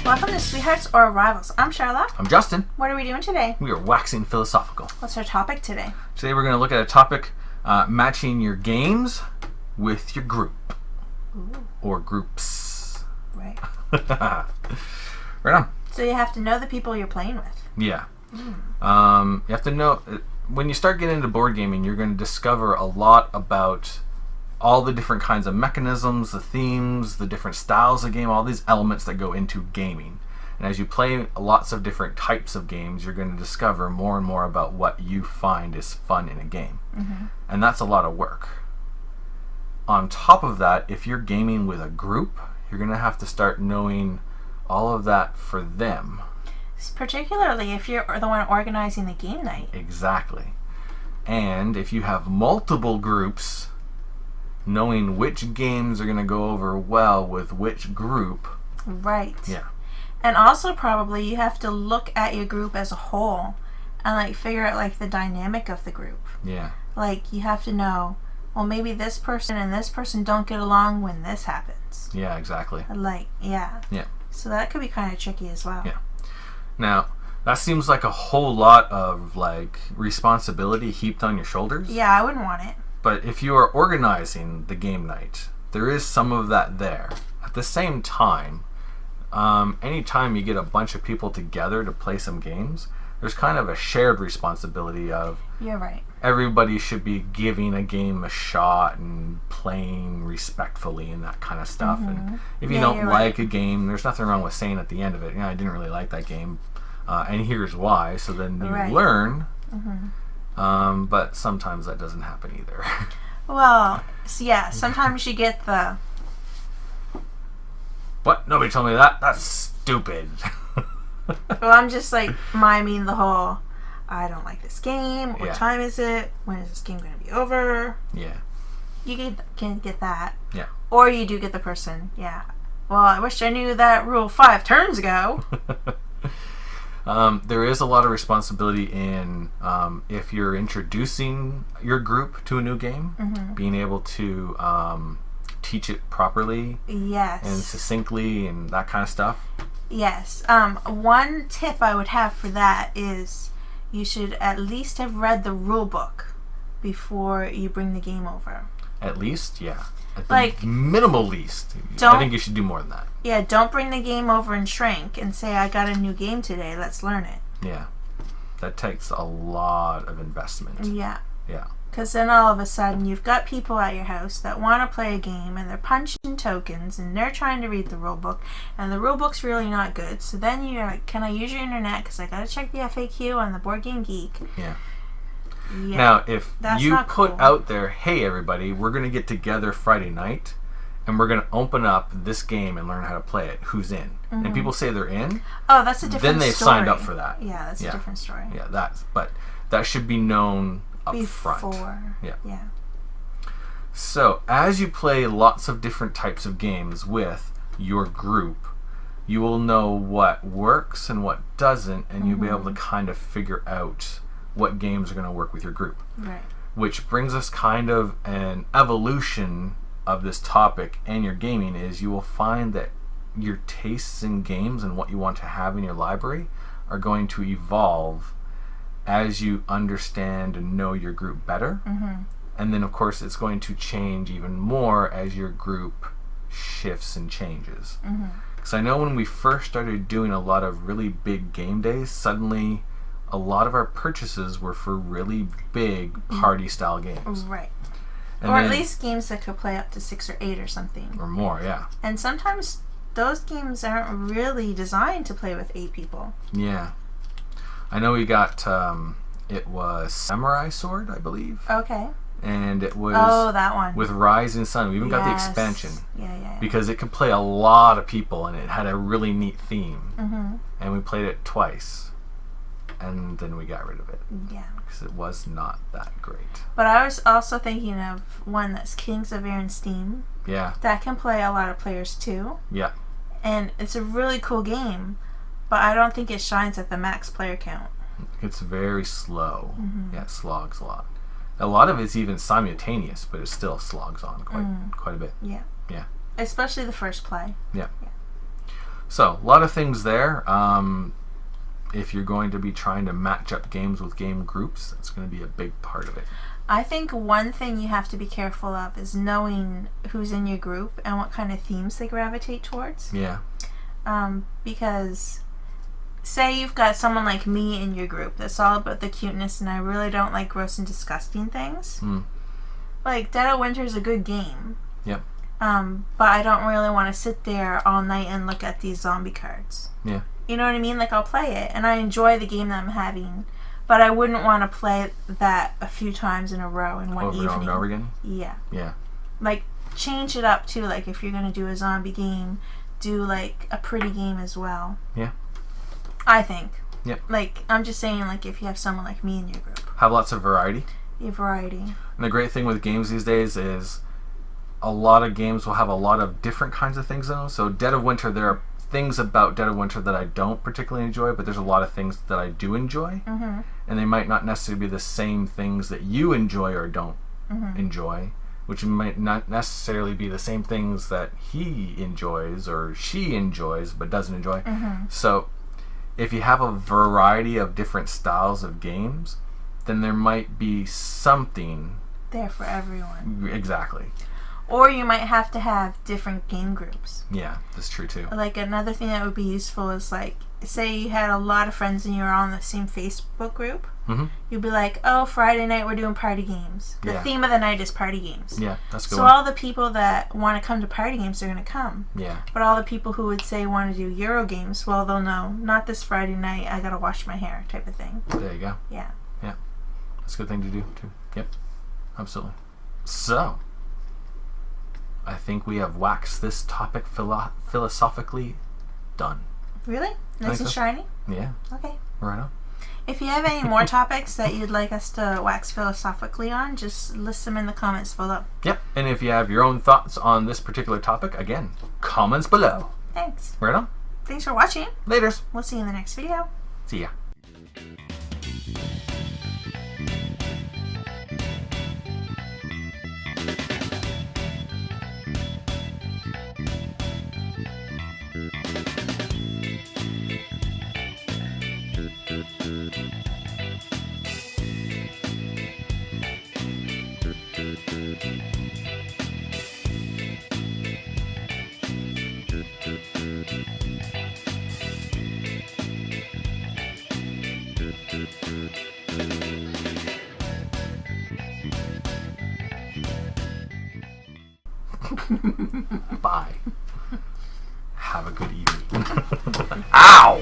Welcome to Sweethearts or Rivals. I'm Charla. I'm Justin. What are we doing today? We are waxing philosophical. What's our topic today? Today we're going to look at a topic, matching your games with your group. Ooh. Or groups. Right. Right on. So you have to know the people you're playing with. Yeah. You have to know, when you start getting into board gaming, you're going to discover a lot about all the different kinds of mechanisms, the themes, the different styles of game, all these elements that go into gaming. And as you play lots of different types of games, you're going to discover more and more about what you find is fun in a game. Mm-hmm. And that's a lot of work. On top of that, if you're gaming with a group, you're going to have to start knowing all of that for them. Particularly if you're the one organizing the game night. Exactly. And if you have multiple groups, knowing which games are going to go over well with which group. Right. Yeah. And also probably you have to look at your group as a whole and figure out the dynamic of the group. Yeah. You have to know, well, maybe this person and this person don't get along when this happens. Yeah, exactly. Yeah. Yeah. So that could be kind of tricky as well. Yeah. Now, that seems like a whole lot of responsibility heaped on your shoulders. Yeah, I wouldn't want it. But if you are organizing the game night, there is some of that there. At the same time, anytime you get a bunch of people together to play some games, there's kind of a shared responsibility of... You're right. Everybody should be giving a game a shot and playing respectfully and that kind of stuff. Mm-hmm. And if you don't like a game, there's nothing wrong with saying at the end of it, I didn't really like that game, and here's why. So then you learn. Mm-hmm. But sometimes that doesn't happen either. Well, yeah, sometimes you get the... What? Nobody told me that? That's stupid. Well, I'm just miming the whole, I don't like this game. What time is it? When is this game going to be over? Yeah. You can get that. Yeah. Or you do get the person, well, I wish I knew that rule 5 turns ago. There is a lot of responsibility in if you're introducing your group to a new game, mm-hmm. being able to teach it properly, yes, and succinctly, and that kind of stuff. Yes. One tip I would have for that is you should at least have read the rule book before you bring the game over. At least, yeah. At the minimal least. I think you should do more than that. Yeah, don't bring the game over and shrink and say, I got a new game today, let's learn it. Yeah. That takes a lot of investment. Yeah. Yeah. Because then all of a sudden you've got people at your house that want to play a game and they're punching tokens and they're trying to read the rule book and the rule book's really not good. So then you're like, can I use your internet? Because I got to check the FAQ on the Board Game Geek. Yeah. Yeah. Now, if you put cool. out there, hey everybody, we're going to get together Friday night and we're going to open up this game and learn how to play it, who's in? Mm-hmm. And people say they're in. Oh, that's a different story. Then they've signed up for that. Yeah, that's a different story. Yeah, but that should be known up front. Yeah. So, as you play lots of different types of games with your group, you will know what works and what doesn't, and you'll be able to kind of figure out what games are going to work with your group. Right. Which brings us kind of an evolution of this topic and your gaming is you will find that your tastes in games and what you want to have in your library are going to evolve as you understand and know your group better. Mm-hmm. And then, of course, it's going to change even more as your group shifts and changes. Because I know when we first started doing a lot of really big game days, suddenly a lot of our purchases were for really big party-style games. Right. And or at least games that could play up to 6 or 8 or something. Or more, yeah. And sometimes those games aren't really designed to play with 8 people. Yeah. I know we got, it was Samurai Sword, I believe. Okay. And it was... Oh, that one. With Rising Sun. We even got the expansion. Yeah. Because it could play a lot of people, and it had a really neat theme. Mm-hmm. And we played it twice. And then we got rid of it. Yeah. Because it was not that great. But I was also thinking of one that's Kings of Air and Steam. Yeah. That can play a lot of players too. Yeah. And it's a really cool game, but I don't think it shines at the max player count. It's very slow. Mm-hmm. Yeah, it slogs a lot. A lot of it's even simultaneous, but it still slogs on quite a bit. Yeah. Yeah. Especially the first play. Yeah. So, a lot of things there. If you're going to be trying to match up games with game groups, that's going to be a big part of it. I think one thing you have to be careful of is knowing who's in your group and what kind of themes they gravitate towards. Yeah. Because say you've got someone like me in your group that's all about the cuteness and I really don't like gross and disgusting things. Like, Dead of Winter is a good game. Yep. But I don't really want to sit there all night and look at these zombie cards. Yeah. You know what I mean? Like, I'll play it and I enjoy the game that I'm having, but I wouldn't want to play that a few times in a row in one evening. Over and over again? Yeah. Yeah. Like, change it up too. Like, if you're going to do a zombie game, do like a pretty game as well. Yeah. I think. Yeah. Like, I'm just saying, like, if you have someone like me in your group. Have lots of variety. Yeah, variety. And the great thing with games these days is a lot of games will have a lot of different kinds of things in them. So Dead of Winter, there are things about Dead of Winter that I don't particularly enjoy, but there's a lot of things that I do enjoy. Mm-hmm. And they might not necessarily be the same things that you enjoy or don't enjoy, which might not necessarily be the same things that he enjoys or she enjoys but doesn't enjoy. So if you have a variety of different styles of games, then there might be something there for everyone. Exactly. Or you might have to have different game groups. Yeah, that's true too. Like, another thing that would be useful is, like, say you had a lot of friends and you were on the same Facebook group. You'd be like, oh, Friday night we're doing party games. The theme of the night is party games. Yeah, that's good. So all the people that want to come to party games are going to come. Yeah. But all the people who would say want to do Euro games, well, they'll know, not this Friday night, I got to wash my hair type of thing. There you go. Yeah. Yeah. That's a good thing to do too. Yep. Absolutely. So, I think we have waxed this topic philosophically done. Really? Nice and shiny? Yeah. Okay. Right on. If you have any more topics that you'd like us to wax philosophically on, just list them in the comments below. Yep. And if you have your own thoughts on this particular topic, again, comments below. Thanks. Right on. Thanks for watching. Laters. We'll see you in the next video. See ya. Bye. Have a good evening. Ow!